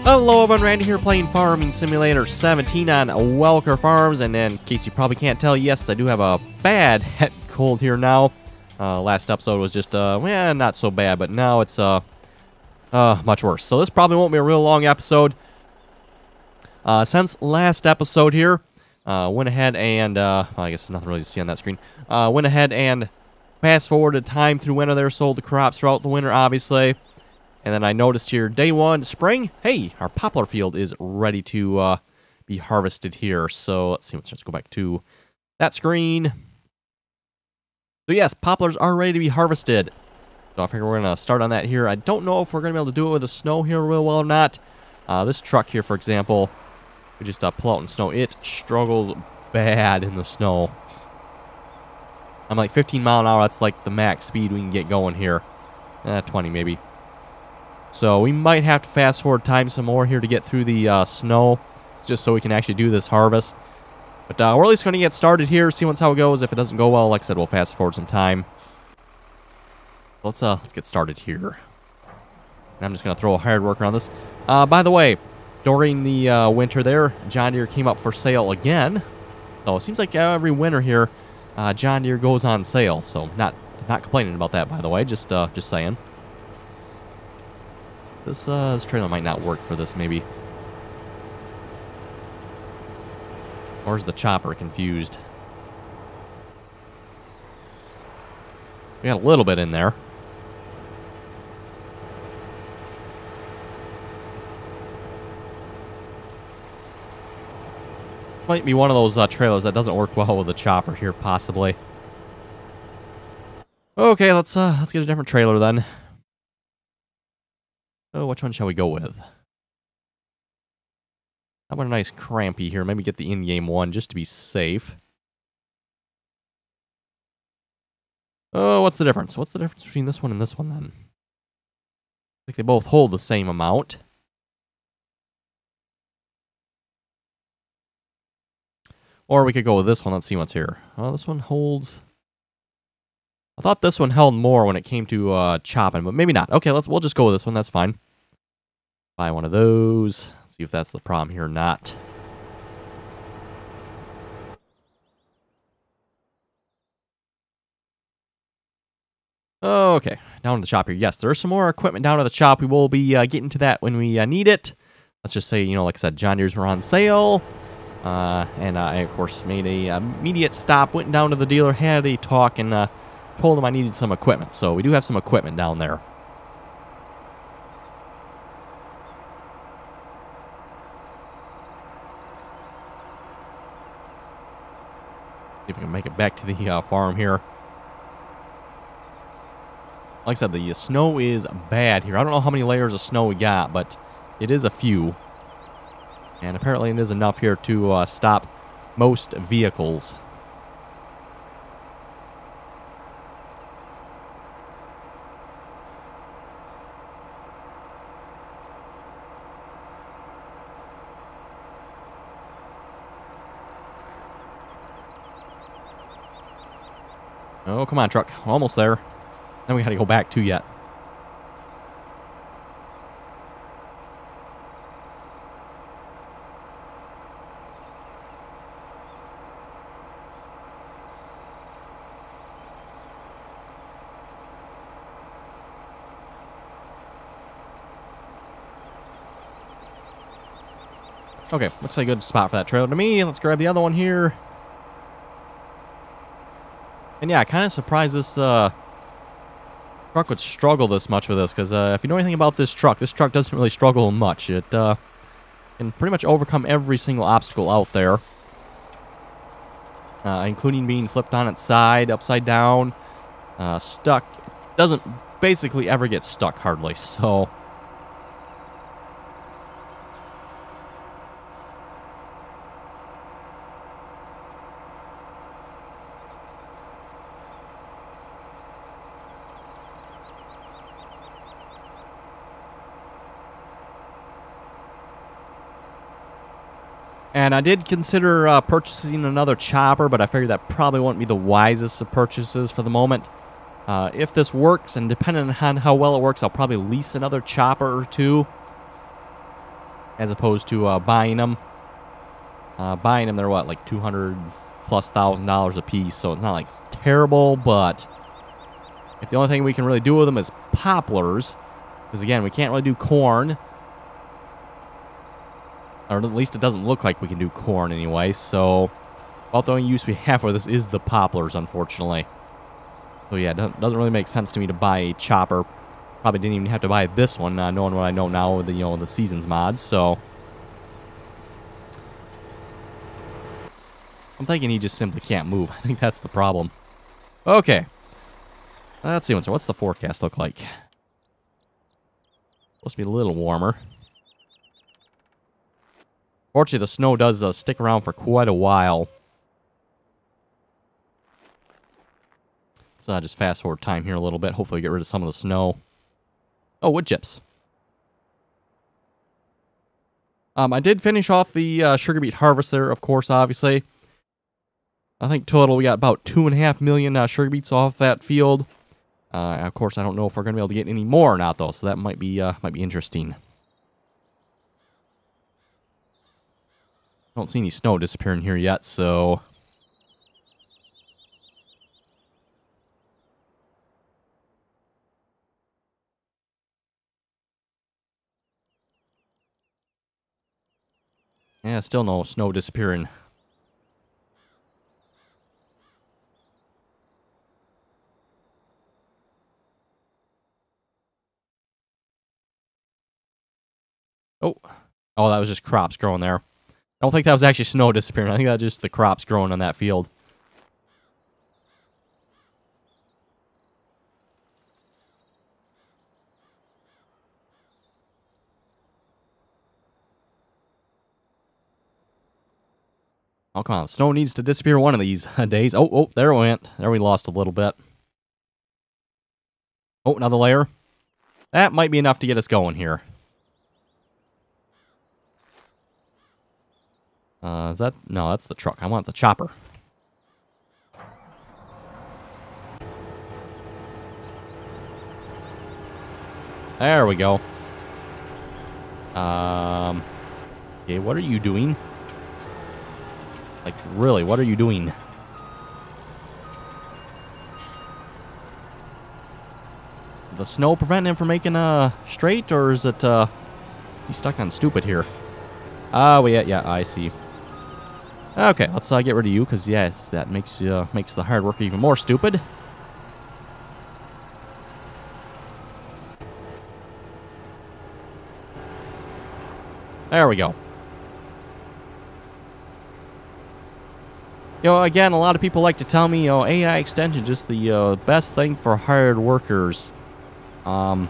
Hello everyone, Randy here playing Farming Simulator 17 on Welker Farms, and then in case you probably can't tell, yes, I do have a bad head cold here now. Last episode was just, well, not so bad, but now it's, much worse. So this probably won't be a real long episode. Since last episode here, went ahead and, well, I guess there's nothing really to see on that screen. Went ahead and fast forwarded time through winter there, sold the crops throughout the winter, obviously. And then I noticed here, day one, spring, hey, our poplar field is ready to be harvested here. So let's see, let's go back to that screen. So yes, poplars are ready to be harvested. So I figure we're going to start on that here. I don't know if we're going to be able to do it with the snow here real well or not. This truck here, for example, we just pull out in snow. It struggles bad in the snow. I'm like 15 mile an hour. That's like the max speed we can get going here. 20 maybe. So we might have to fast forward time some more here to get through the snow, just so we can actually do this harvest. But we're at least going to get started here, see how it goes. If it doesn't go well, like I said, we'll fast forward some time. Let's get started here. And I'm just going to throw a hired worker on this. By the way, during the winter there, John Deere came up for sale again. So it seems like every winter here, John Deere goes on sale. So not complaining about that, by the way, just saying. This trailer might not work for this, maybe. Or is the chopper confused? We got a little bit in there. Might be one of those trailers that doesn't work well with the chopper here, possibly. Okay, let's get a different trailer then. Oh, which one shall we go with? How about a nice crampy here? Maybe get the in-game one just to be safe. Oh, what's the difference? What's the difference between this one and this one then? I think they both hold the same amount. Or we could go with this one. Let's see what's here. Oh, this one holds... I thought this one held more when it came to chopping, but maybe not. Okay, we'll just go with this one. That's fine. Buy one of those. See if that's the problem here or not. Okay, down to the shop here. Yes, there is some more equipment down at the shop. We will be getting to that when we need it. Let's just say, you know, like I said, John Deere's were on sale. And I, of course, made a immediate stop, went down to the dealer, had a talk, and told him I needed some equipment. So we do have some equipment down there. See if we can make it back to the farm here. Like I said, the snow is bad here. I don't know how many layers of snow we got, but it is a few. And apparently it is enough here to stop most vehicles. Oh, come on, truck. Almost there. Then we got to go back too yet. Okay, looks like a good spot for that trailer to me. Let's grab the other one here. And yeah, kind of surprised this truck would struggle this much with this, because if you know anything about this truck doesn't really struggle much. It can pretty much overcome every single obstacle out there, including being flipped on its side, upside down, stuck. It doesn't basically ever get stuck, hardly, so... And I did consider purchasing another chopper, but I figured that probably wouldn't be the wisest of purchases for the moment. If this works, and depending on how well it works, I'll probably lease another chopper or two, as opposed to buying them. Buying them, they're what, like $200,000+ a piece, so it's not like it's terrible, but if the only thing we can really do with them is poplars, because again, we can't really do corn, or at least it doesn't look like we can do corn anyway, so about the only use we have for this is the poplars, unfortunately. So yeah, it doesn't really make sense to me to buy a chopper. Probably didn't even have to buy this one, knowing what I know now with the, the Seasons mods, so I'm thinking he just simply can't move. I think that's the problem. Okay. Let's see, what's the forecast look like? Supposed to be a little warmer. Fortunately, the snow does stick around for quite a while. Let's just fast forward time here a little bit. Hopefully get rid of some of the snow. Oh, wood chips. I did finish off the sugar beet harvest there, of course, obviously. I think total we got about 2.5 million sugar beets off that field. Of course, I don't know if we're going to be able to get any more or not, though, so that might be interesting. I don't see any snow disappearing here yet, so yeah, still no snow disappearing. Oh, that was just crops growing there. I don't think that was actually snow disappearing. I think that's just the crops growing on that field. Oh, come on. Snow needs to disappear one of these days. Oh, there it went. There we lost a little bit. Oh, another layer. That might be enough to get us going here. Is that? No, that's the truck. I want the chopper. There we go. Okay, what are you doing? Like, really, what are you doing? The snow preventing him from making straight, or is it he's stuck on stupid here? Oh, yeah, I see. Okay, let's get rid of you, because yes, that makes the hard work even more stupid. There we go. Again, a lot of people like to tell me, AI extension is just the best thing for hired workers. Don't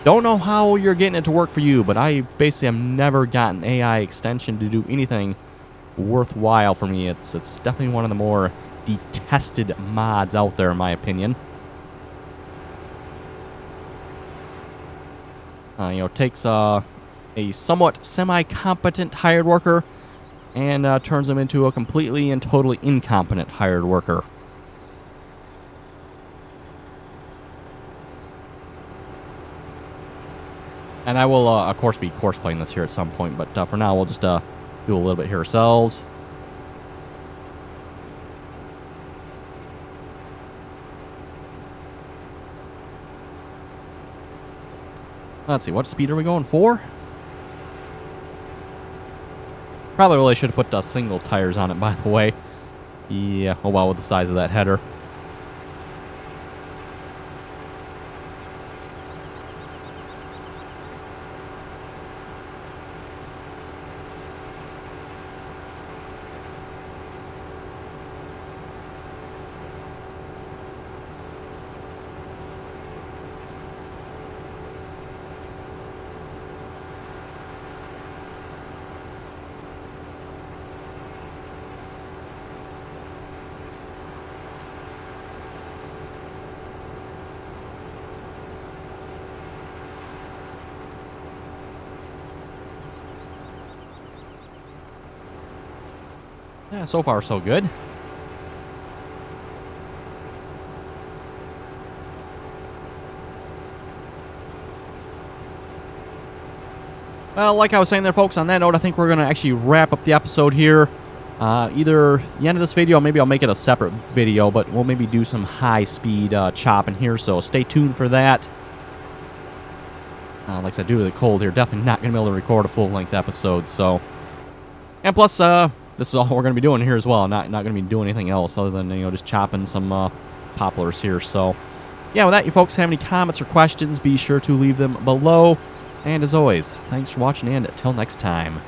know how you're getting it to work for you, but I basically have never gotten AI extension to do anything worthwhile for me. It's definitely one of the more detested mods out there, in my opinion. It takes a somewhat semi-competent hired worker and turns them into a completely and totally incompetent hired worker. And I will, of course, be course-playing this here at some point, but for now, we'll just do a little bit here ourselves. Let's see, what speed are we going for? Probably really should have put single tires on it, by the way. Yeah, oh wow, with the size of that header. Yeah, so far so good. Well, like I was saying there, folks, on that note, I think we're going to actually wrap up the episode here. Either the end of this video, maybe I'll make it a separate video, but we'll maybe do some high-speed chopping here, so stay tuned for that. Like I said, due to the cold here, definitely not going to be able to record a full-length episode, so... And plus, this is all we're going to be doing here as well. Not going to be doing anything else other than, you know, just chopping some poplars here, so... Yeah, with that, you folks have any comments or questions, be sure to leave them below. And as always, thanks for watching, and until next time.